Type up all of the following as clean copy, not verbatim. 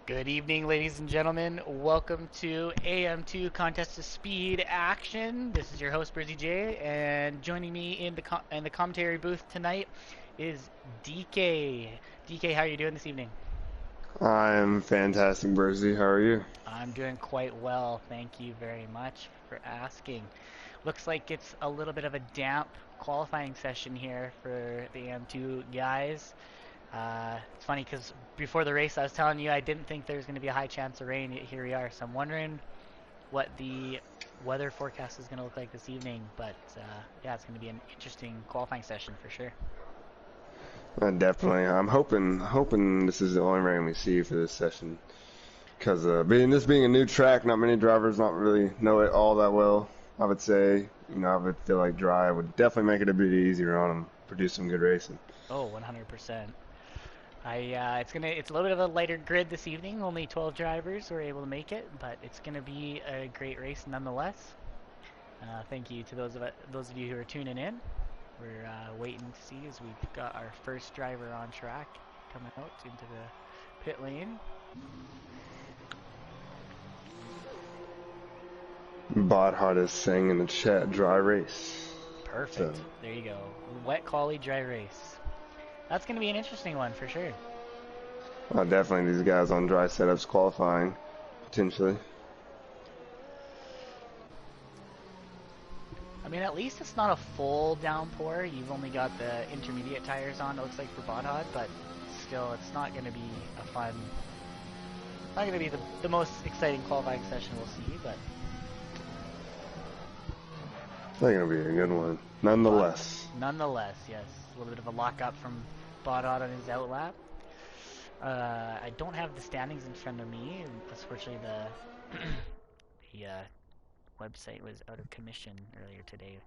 Good evening, ladies and gentlemen. Welcome to AM2 Contest of Speed Action. This is your host, Brizzy J, and joining me in the commentary booth tonight is DK. DK, how are you doing this evening? I'm fantastic, Bersy. How are you? I'm doing quite well. Thank you very much for asking. Looks like it's a little bit of a damp qualifying session here for the AM2 guys. It's funny because before the race I was telling you I didn't think there was going to be a high chance of rain, yet here we are. So I'm wondering what the weather forecast is going to look like this evening. But yeah, it's going to be an interesting qualifying session for sure. Definitely. I'm hoping this is the only rain we see for this session. Because being a new track, not many drivers not really know it all that well. I would say, I would feel like dry would definitely make it a bit easier on them, produce some good racing. Oh, 100%. It's a little bit of a lighter grid this evening. Only 12 drivers were able to make it, but it's gonna be a great race nonetheless. Thank you to those of you who are tuning in. We're waiting to see as we've got our first driver on track coming out into the pit lane. Bot Hot is saying in the chat, dry race. So, Perfect. There you go. Wet collie dry race. That's going to be an interesting one for sure. definitely these guys on dry setups qualifying, potentially. I mean, at least it's not a full downpour. You've only got the intermediate tires on, it looks like, for Bodhod, but still, it's not going to be a fun... Not going to be the most exciting qualifying session we'll see, but... It's going to be a good one, nonetheless. Nonetheless, yes. A little bit of a lockup from Bodhod on his outlap. I don't have the standings in front of me, and unfortunately the website was out of commission earlier today,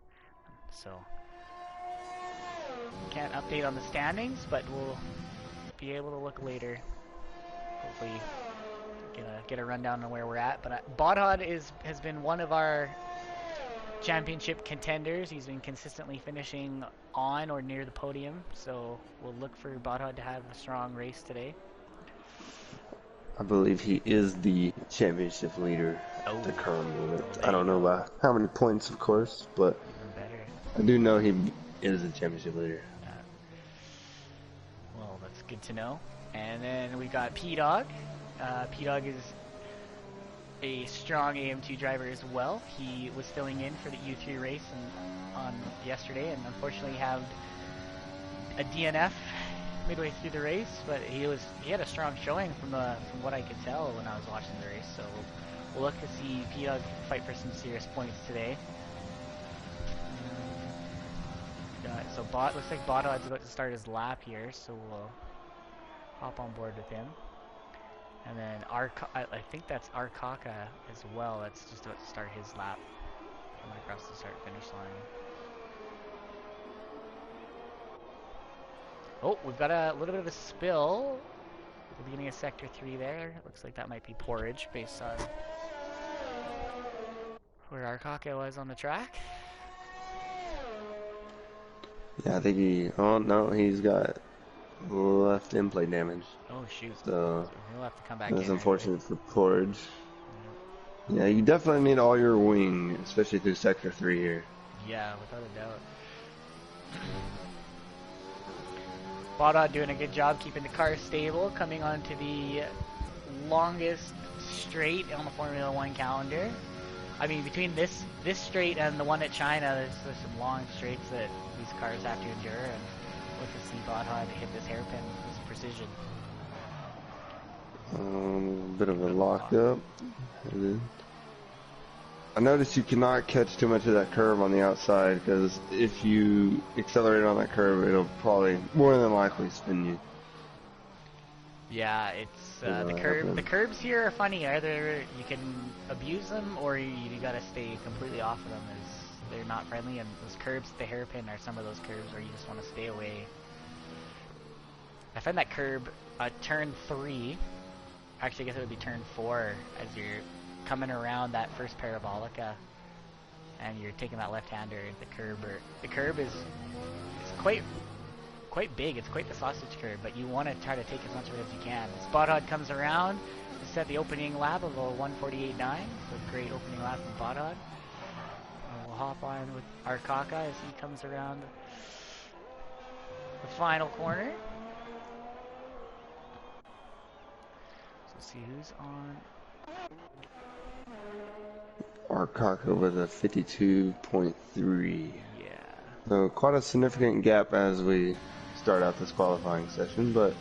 so can't update on the standings, but we'll be able to look later. Hopefully get a rundown on where we're at. But Bodhod has been one of our championship contenders. He's been consistently finishing on or near the podium, so we'll look for Bodhod to have a strong race today. I believe he is the championship leader at the current moment. I don't know by how many points, of course, but even better. I do know he is the championship leader. Well, that's good to know. And then we got P-Dog. P-Dog is a strong AM2 driver as well. He was filling in for the U3 race on yesterday, and unfortunately had a DNF midway through the race. But he had a strong showing from what I could tell when I was watching the race. So we'll look to see P-Dog fight for some serious points today. So looks like Bodod's about to start his lap here, so we'll hop on board with him. And then I think that's Arkaka as well. That's just about to start his lap coming across the start-finish line. Oh, we've got a little bit of a spill at the beginning of Sector 3 there. Looks like that might be porridge based on where Arkaka was on the track. Yeah, I think he's got left end plate damage. Oh shoot. So he'll have to come back in. That's unfortunate for Porridge. Yeah, you definitely need all your wing, especially through Sector 3 here. Yeah, without a doubt. Bodod doing a good job keeping the car stable, coming onto the longest straight on the Formula 1 calendar. I mean, between this straight and the one at China, there's some long straights that these cars have to endure, and we'll to see Bodod hit this hairpin with precision. Bit of a lockup. I noticed you cannot catch too much of that curve on the outside, because if you accelerate on that curve, it'll probably more than likely spin you. Yeah, it's the curbs here are funny. Either you can abuse them, or you gotta stay completely off of them, as they're not friendly. And those curbs, the hairpin, are some of those curbs where you just want to stay away. I find that curb, turn 3. Actually, I guess it would be turn 4 as you're coming around that first parabolica, and you're taking that left-hander. The curb is quite big. It's quite the sausage curb, but you want to try to take as much of it as you can. Spot Hod comes around, set the opening lap of a 1:48.9. So great opening lap from Bodog. We'll hop on with Arkaka as he comes around the final corner. So let's see who's on. Arkaka with a 52.3. Yeah. So quite a significant gap as we start out this qualifying session, but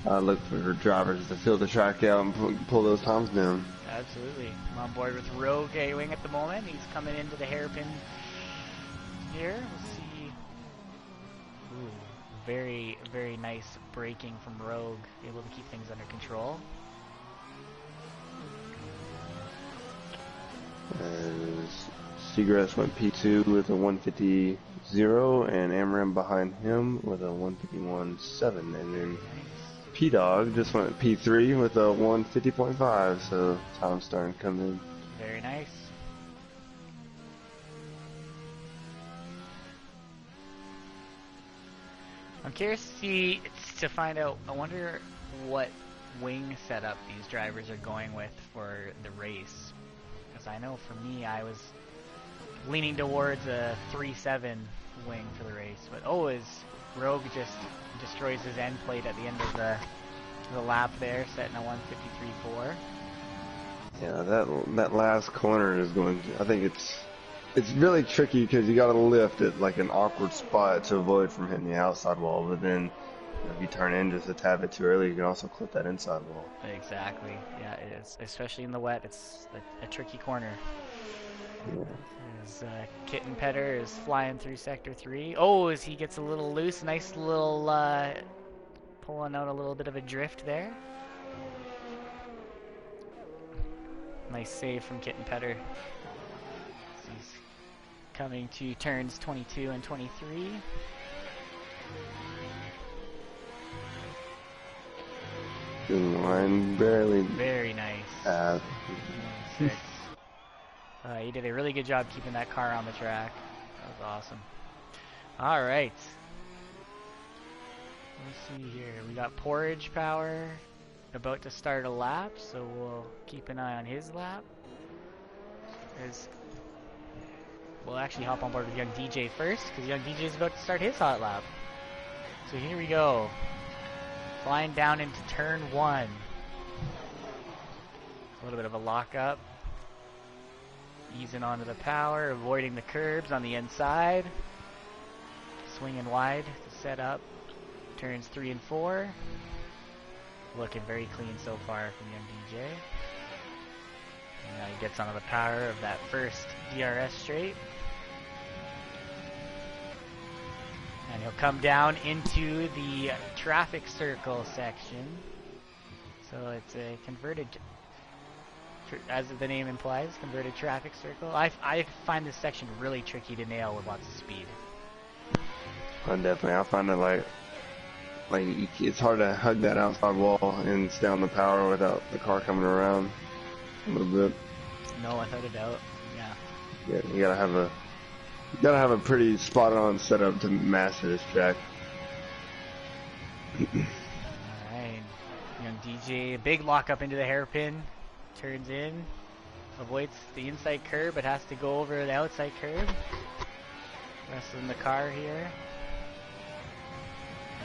I look for drivers to fill the track out and pull those times down. Absolutely. I'm on board with Rogue A-Wing at the moment. He's coming into the hairpin here. We'll see. Ooh, very, very nice braking from Rogue. Able to keep things under control. As Seagrass went P2 with a 150.0 and Amram behind him with a 151.7, and then P-Dog just went P3 with a 150.5, so time's starting to come in. Very nice. I'm curious to find out, I wonder what wing setup these drivers are going with for the race. Because I know for me, I was leaning towards a 3.7 wing for the race. But oh, as Rogue just destroys his end plate at the end of the lap there, setting a 153.4. Yeah, that last corner is going to, I think it's really tricky because you got to lift at like an awkward spot to avoid from hitting the outside wall, but then if you turn in just a tad bit too early, you can also clip that inside wall. Exactly. Yeah, it is. Especially in the wet, it's a tricky corner. Yeah. As Kitten Petter is flying through Sector 3. Oh, as he gets a little loose, nice little pulling out a little bit of a drift there. Nice save from Kitten Petter. He's coming to turns 22 and 23. Good line, barely. Very nice. He did a really good job keeping that car on the track. That was awesome. All right. Let's see here. We got Porridge Power about to start a lap, so we'll keep an eye on his lap. We'll actually hop on board with Young DJ first, because Young DJ is about to start his hot lap. So here we go. Flying down into turn 1. A little bit of a lockup. Easing onto the power, avoiding the curbs on the inside. Swinging wide to set up turns 3 and 4. Looking very clean so far from Young DJ. And now he gets onto the power of that first DRS straight. And he'll come down into the traffic circle section. So it's a converted, as the name implies, converted traffic circle. I find this section really tricky to nail with lots of speed. Definitely, I find it like it's hard to hug that outside wall and stay on the power without the car coming around a little bit. No, without a doubt. Yeah. Yeah, you gotta have a pretty spot on setup to master this track. Alright. Young DJ, big lock up into the hairpin. Turns in. Avoids the inside curb, but has to go over the outside curb. Wrestling the car here.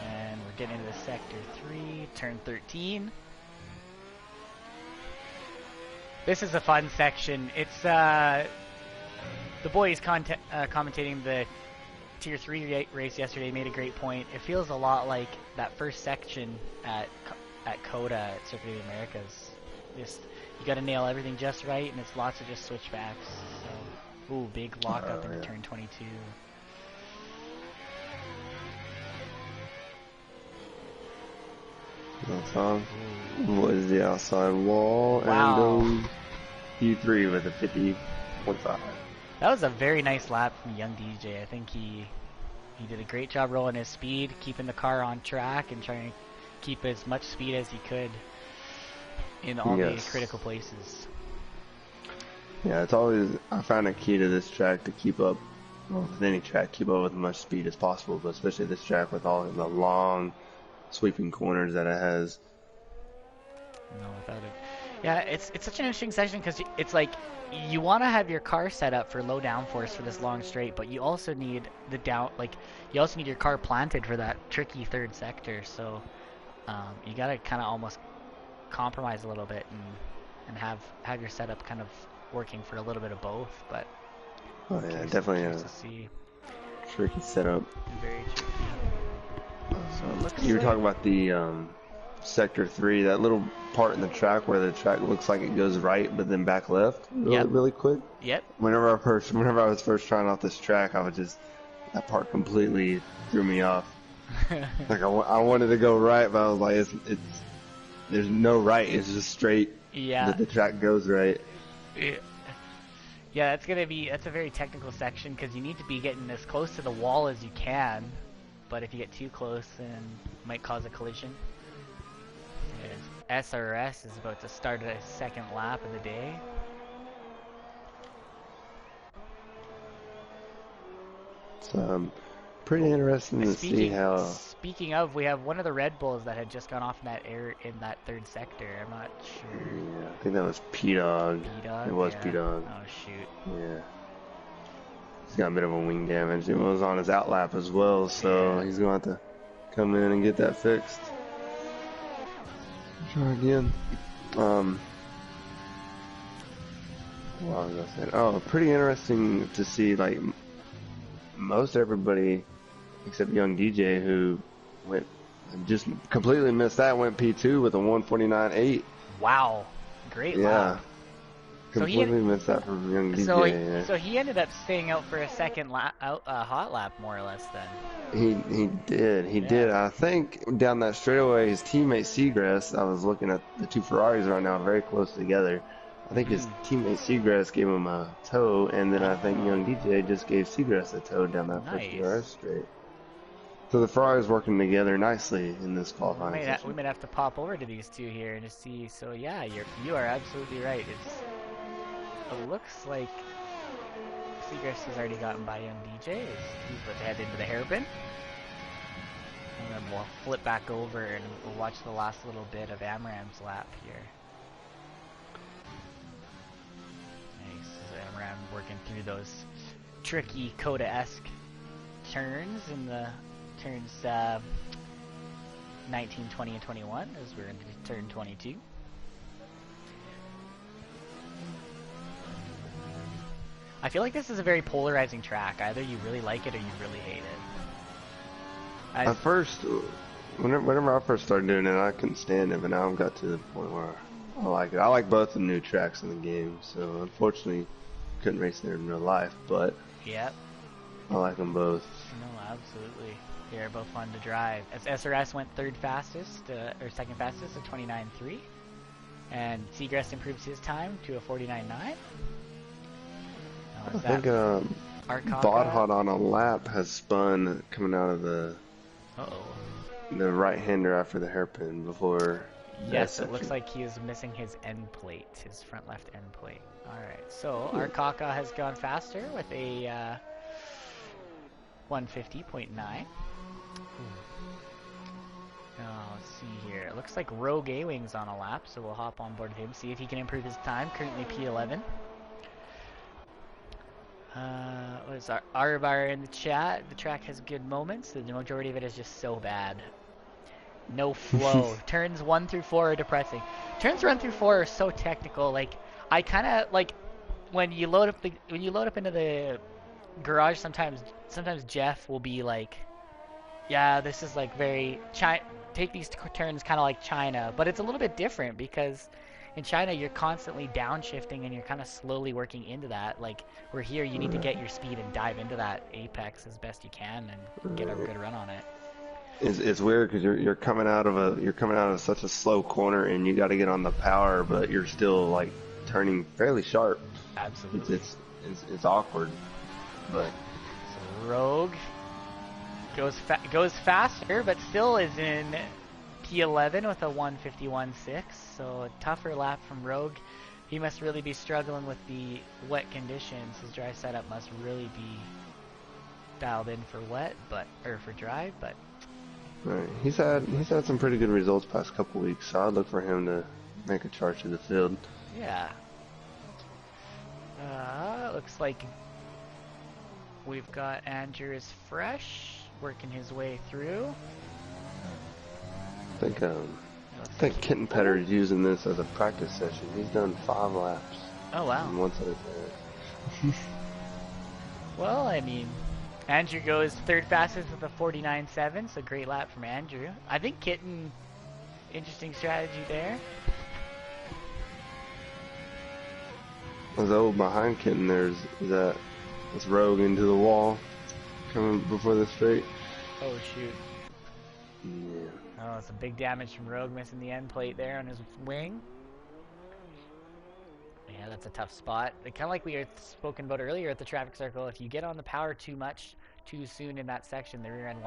And we're getting into sector 3, turn 13. This is a fun section. It's the boys commentating the Tier 3 race yesterday made a great point. It feels a lot like that first section at COTA at Circuit of the Americas. You got to nail everything just right, and it's lots of just switchbacks. So, ooh, big lock up into turn 22. That's on. What is the outside wall? Wow. And P3 with a 50.5. That was a very nice lap from Young DJ. I think he did a great job rolling his speed, keeping the car on track, and trying to keep as much speed as he could in all the critical places. Yeah, it's always, I found a key to this track to keep up, well, with any track, keep up with as much speed as possible, but especially this track with all the long, sweeping corners that it has. No, without it. Yeah, it's such an interesting section because it's like you want to have your car set up for low downforce for this long straight, but you also need the you also need your car planted for that tricky third sector. So you gotta kind of almost compromise a little bit and have your setup kind of working for a little bit of both. But Oh yeah, definitely curious a to see. tricky setup. Very tricky. So it looks You were like talking about the sector 3, that little part in the track where the track looks like it goes right but then back left really quick. Yep. Whenever I was first trying out this track, that part completely threw me off. Like I wanted to go right, but I was like, there's no right. It's just straight. Yeah. That the track goes right. Yeah, that's a very technical section because you need to be getting as close to the wall as you can, but if you get too close, then it might cause a collision. And SRS is about to start a second lap of the day. It's pretty interesting to see how. Speaking of, we have one of the Red Bulls that had just gone off in that third sector. I'm not sure. Yeah, I think that was P-Dog. P-Dog? It was Yeah. P-Dog. Oh shoot. Yeah. He's got a bit of a wing damage. It was on his outlap as well, so he's going to have to come in and get that fixed. Try again. What was I saying? Oh, pretty interesting to see, like, most everybody except Young DJ, who just completely missed that, went P2 with a 149.8. Wow. Great lap. Completely missed that from Young DJ. So he ended up staying out for a second hot lap, more or less, then. He did. I think down that straightaway, his teammate Seagrass, I was looking at the two Ferraris right now very close together. I think his teammate Seagrass gave him a tow, and then I think Young DJ just gave Seagrass a tow down that first DRS straight. So the Ferraris working together nicely in this qualifying session. We might have to pop over to these two here and just see. So yeah, you are absolutely right. It looks like Seagrass has already gotten by Young DJ. He's about to head into the hairpin. And then we'll flip back over and we'll watch the last little bit of Amram's lap here. Nice. Amram working through those tricky Coda-esque turns in the turns 19, 20, and 21 as we're into turn 22. I feel like this is a very polarizing track. Either you really like it or you really hate it. At first, whenever I first started doing it, I couldn't stand it, but now I've got to the point where I like it. I like both the new tracks in the game, so unfortunately couldn't race there in real life, but yep. I like them both. No, absolutely. They're both fun to drive. As SRS went third fastest, or second fastest at 29.3, and Seagrass improves his time to a 49.9. I think Bodhot on a lap has spun coming out of the right-hander after the hairpin before. Yes, it looks like he is missing his end plate, his front left end plate. Alright, so Arkaka has gone faster with a 150.9. Let's see here. It looks like Rogue A-Wing's on a lap, so we'll hop on board him, see if he can improve his time. Currently P11. What is our Arbar in the chat? The track has good moments. The majority of it is just so bad. No flow. Turns 1 through 4 are depressing. Turns 1 through 4 are so technical. Like I kind of like when you load up into the garage. Sometimes Jeff will be like, "Yeah, this is like very take these turns kind of like China," but it's a little bit different because in China, you're constantly downshifting and you're kind of slowly working into that. Like, we're here, you need to get your speed and dive into that apex as best you can and get a good run on it. It's weird because you're coming out of such a slow corner and you got to get on the power, but you're still like turning fairly sharp. Absolutely. It's awkward, but so Rogue goes faster, but still is in P11 with a 151.6, so a tougher lap from Rogue. He must really be struggling with the wet conditions. His dry setup must really be dialed in for for dry, but right. He's had some pretty good results past couple weeks, so I'd look for him to make a charge to the field. Yeah. Looks like we've got Andrew is fresh, working his way through. I think Kitten Petter is using this as a practice session. He's done 5 laps. Oh wow. In one set of tires. Well, I mean, Andrew goes third fastest with a 49.7, so great lap from Andrew. I think Kitten, interesting strategy there. Although behind Kitten, there's this Rogue into the wall coming before the straight. Oh shoot. Yeah. Oh, it's a big damage from Rogue, missing the end plate there on his wing. Yeah, that's a tough spot. Kind of like we had spoken about earlier at the traffic circle, if you get on the power too much too soon in that section, the rear end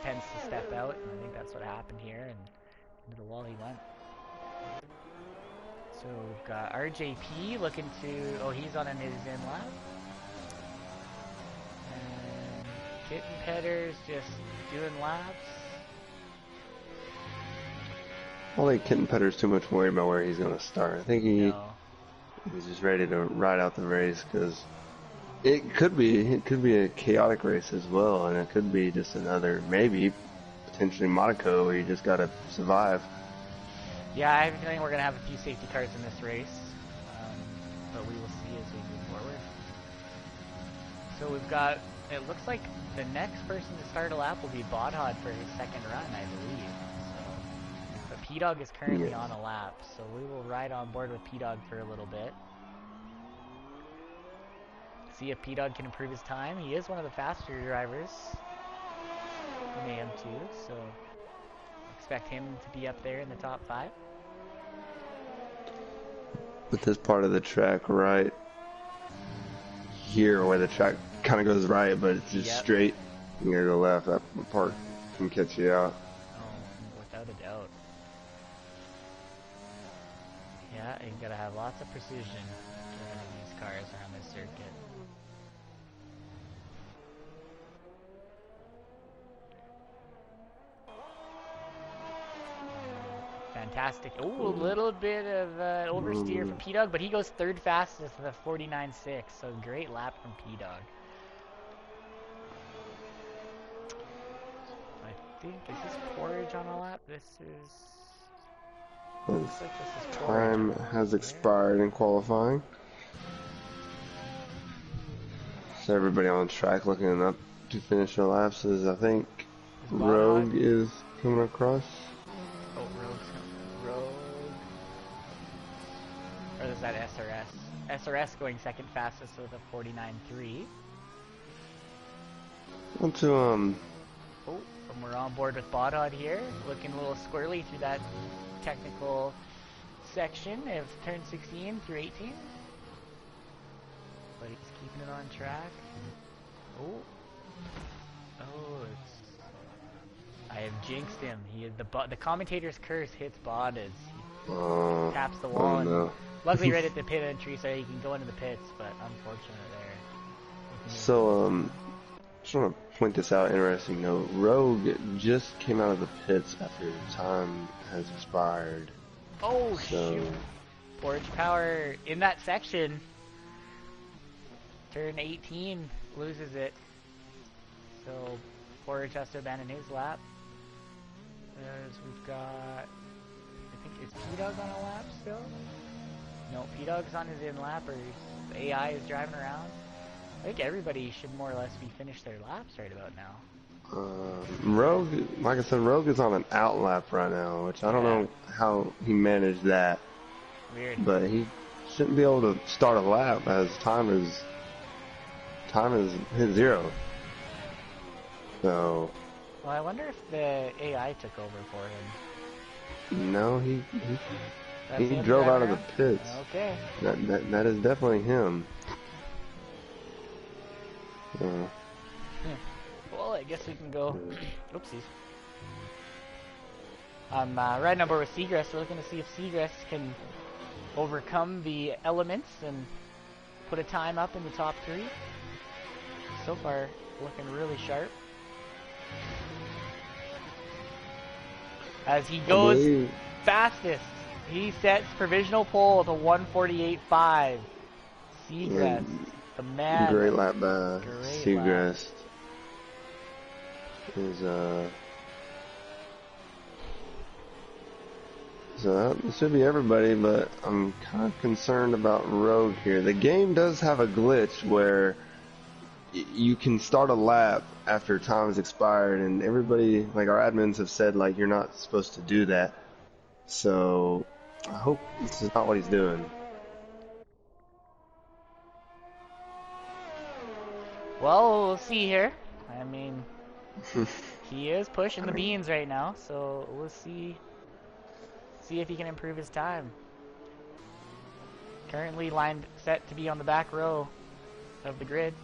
tends to step out, and I think that's what happened here, and into the wall he went. So we've got RJP looking to, oh, he's on his in lap. And Kitten Petter's just doing laps. I think Kitten Petter's too much worried about where he's going to start. I think he's just ready to ride out the race, because it could be a chaotic race as well, and it could be just another, maybe potentially Monaco, where you just got to survive. Yeah, I have a feeling we're going to have a few safety cars in this race, but we will see as we move forward. So we've got, it looks like the next person to start a lap will be Bodhod for his second run, I believe. But P-Dog is currently on a lap, so we will ride on board with P-Dog for a little bit. See if P-Dog can improve his time. He is one of the faster drivers in AM2, so expect him to be up there in the top 5. With this part of the track right here, where the track kind of goes right, but it's just straight, you gotta go left. That part can catch you out. Oh, without a doubt. Yeah, you gotta have lots of precision driving these cars around this circuit. Fantastic. Oh, a little bit of oversteer from P-Dog, but he goes third fastest with a 49.6, so great lap from P-Dog. I think, is this Porridge on a lap? This is... Looks like this is Porridge. Time has expired in qualifying. So everybody on track looking up to finish their laps is, I think, Rogue is coming across. Oh, Rogue. Or is that SRS? SRS going second fastest with a 49.3. Want to Oh, and we're on board with Bodhod here, looking a little squirrely through that technical section of turn 16 through 18. But he's keeping it on track. Oh, it's... I have jinxed him. The commentator's curse hits Bod as he taps the wall. And luckily right at the pit entry so he can go into the pits, but unfortunate there. So, just want to point this out, interesting note. Rogue just came out of the pits after time has expired. Oh, shoot. Forge Power in that section. Turn 18 loses it. So, Forge has to abandon his lap. As we've got, I think, is P-Dog on a lap still? No, P-Dog's on his in lap, or the AI is driving around. I think everybody should more or less be finished their laps right about now. Rogue, like I said, Rogue is on an out lap right now, which I don't know how he managed that. Weird. But he shouldn't be able to start a lap as time is hit 0. So. Well, I wonder if the AI took over for him. No, he drove out of the pits. Okay. That is definitely him. Well, I guess we can go. Oopsies. I'm riding on board with Seagrass. We're looking to see if Seagrass can overcome the elements and put a time up in the top 3. So far, looking really sharp. As he goes fastest He sets provisional pole to 148.5. Seagrass, the man. Great lap by Great lap. Seagrass. So that should be everybody, but I'm kind of concerned about Rogue here. The game does have a glitch where you can start a lap after time has expired, and everybody, like our admins have said, like you're not supposed to do that. So I hope this is not what he's doing. Well, we'll see here. I mean, he is pushing the beans right now, so we'll see if he can improve his time. Currently lined set to be on the back row of the grid.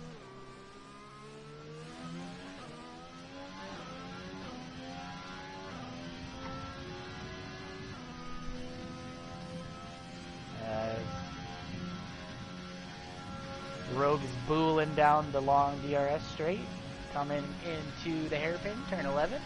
Rogue is booling down the long DRS straight, coming into the hairpin, turn 11.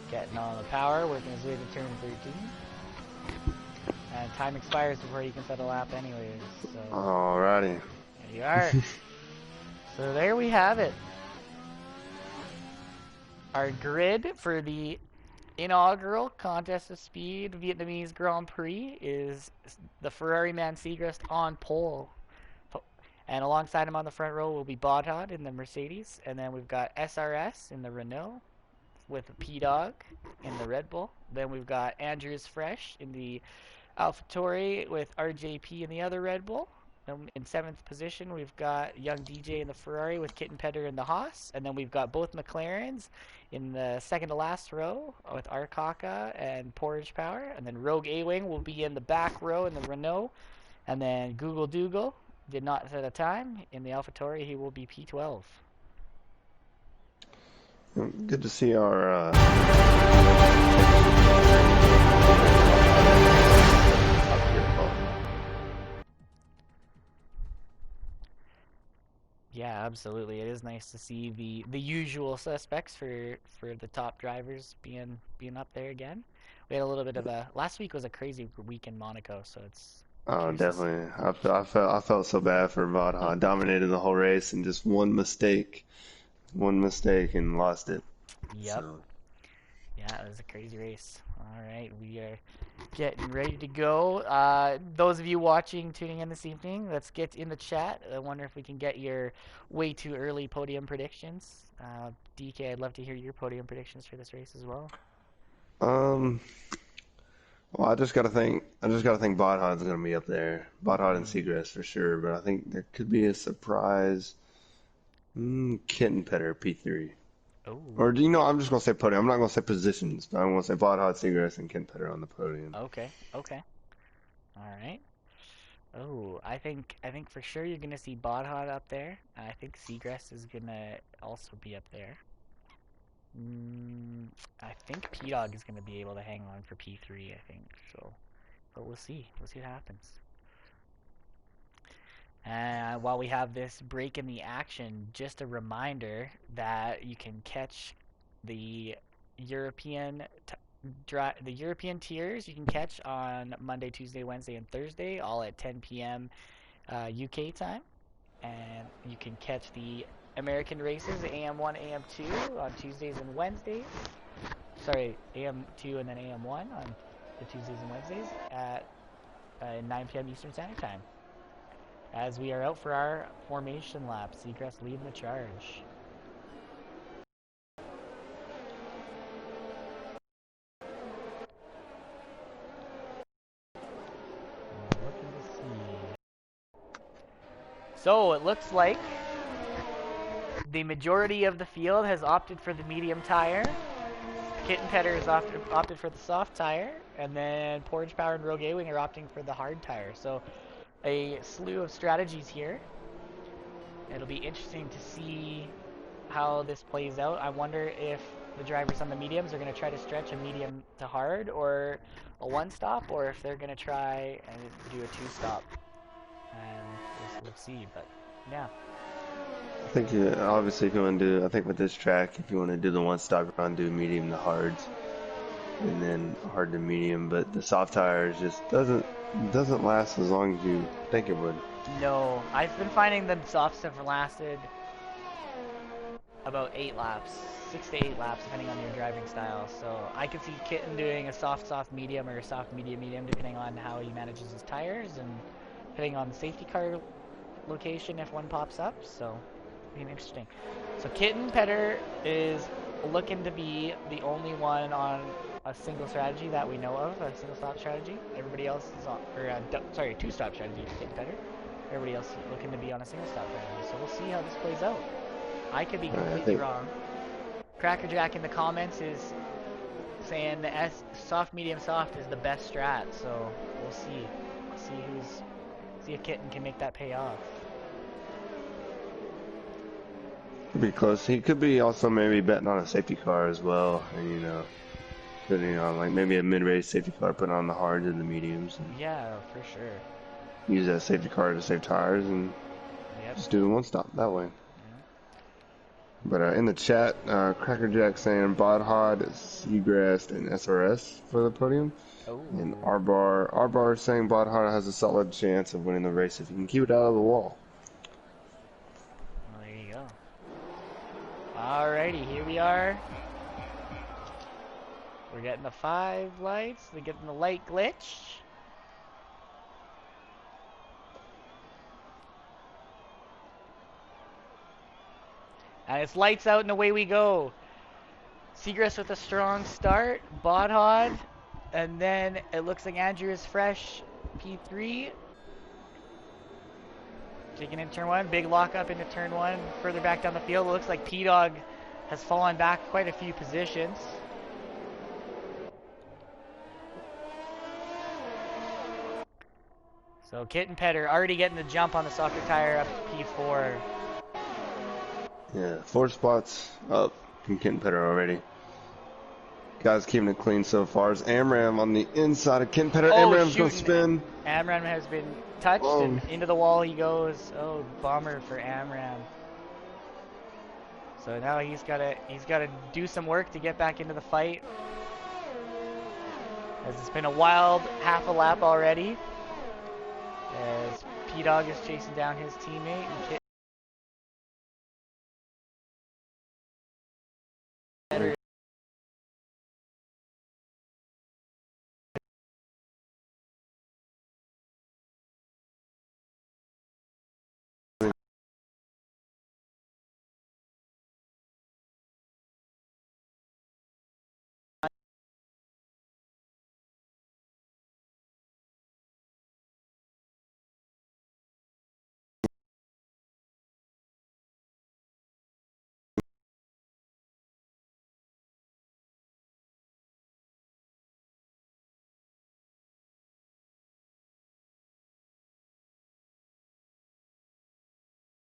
Getting on the power, working his way to turn 13. And time expires before you can set a lap anyways. So Alrighty. There you are. So there we have it. Our grid for the inaugural Contest of Speed Vietnamese Grand Prix is the Ferrari man Segrest on pole. And alongside him on the front row will be Bodhod in the Mercedes. And then we've got SRS in the Renault with P-Dog in the Red Bull. Then we've got Andrews Fresh in the AlphaTauri with RJP in the other Red Bull. In 7th position, we've got Young DJ in the Ferrari with Kitten Pedder in the Haas. And then we've got both McLarens in the second to last row with Arkaka and Porridge Power. And then Rogue A-Wing will be in the back row in the Renault. And then Google Dougal did not set a time. In the AlphaTauri, he will be P12. Good to see our Yeah, absolutely. It is nice to see the usual suspects for the top drivers being up there again. We had a little bit of a last week was a crazy week in Monaco, so it's Oh, definitely. I felt so bad for Vadha. Dominated the whole race and just one mistake and lost it. Yep. So. Yeah, it was a crazy race. All right, we are getting ready to go. Those of you watching, tuning in this evening, let's get in the chat. I wonder if we can get your way too early podium predictions. DK, I'd love to hear your podium predictions for this race as well. Well, I just gotta think Bodhod's gonna be up there. Bodhod and Seagrass for sure, but I think there could be a surprise. Kitten Petter P3. Oh. Or do you know? I'm just gonna say podium. I'm not gonna say positions, but I'm gonna say Bodhod, Seagrass, and Kitten Petter on the podium. Okay. Okay. All right. Oh, I think for sure you're gonna see Bodhod up there. I think Seagrass is gonna also be up there. I think P-Dog is gonna be able to hang on for P3. I think so, but we'll see. We'll see what happens. And while we have this break in the action, just a reminder that you can catch the European tiers. You can catch on Monday, Tuesday, Wednesday, and Thursday, all at 10 p.m. UK time. And you can catch the American races, AM1, AM2, on Tuesdays and Wednesdays. Sorry, AM2 and then AM1 on the Tuesdays and Wednesdays at 9 p.m. Eastern Standard Time. As we are out for our formation lap, Seacrest leading the charge. Looking to see. So it looks like the majority of the field has opted for the medium tire. Kitten Petter has opted for the soft tire, and then Porridge Power and Rogue A-Wing are opting for the hard tire. So a slew of strategies here. It'll be interesting to see how this plays out. I wonder if the drivers on the mediums are going to try to stretch a medium to hard or a one-stop, or if they're going to try and do a two-stop. And we'll see, but yeah. I think obviously if you want to do, I think with this track, if you want to do the one-stop run, do medium to hards, and then hard to medium. But the soft tires just doesn't last as long as you think it would. No, I've been finding the softs have lasted about 8 laps, 6 to 8 laps, depending on your driving style. So I could see Kitten doing a soft medium or a soft medium, depending on how he manages his tires and depending on the safety car location if one pops up. So, being interesting. So Kitten Petter is looking to be the only one on a single strategy that we know of, a single stop strategy. Everybody else is on, sorry, two-stop strategy. Kitten Petter. Everybody else looking to be on a single stop strategy. So we'll see how this plays out. I could be completely wrong. Crackerjack in the comments is saying the soft, medium, soft is the best strat. So we'll see. See if Kitten can make that pay off. Could be close. He could be also maybe betting on a safety car as well, and putting on like maybe a mid-race safety car, putting on the hards and the mediums. And yeah, for sure. Use that safety car to save tires and just do the one stop that way. But in the chat, Crackerjack saying Bodhod, Seagrass, and SRS for the podium. Oh. And R-Bar saying Bodhod has a solid chance of winning the race if he can keep it out of the wall. Well, there you go. Alrighty, here we are. We're getting the 5 lights. They're getting the light glitch. And it's lights out and away we go. Seagrass with a strong start. Bodhod. And then it looks like Andrew is fresh. P3. Taking in turn 1. Big lock up into turn 1. Further back down the field. It looks like P-Dog has fallen back quite a few positions. So Kitten Petter already getting the jump on the softer tire up to P4. Yeah, 4 spots up from Kitten Petter already. Guys keeping it clean so far. It's Amram on the inside of Kitten Petter. Amram's going to spin. Amram has been touched and into the wall he goes. Oh, bomber for Amram. So now he's gotta do some work to get back into the fight. As it's been a wild half a lap already. As P-Dog is chasing down his teammate.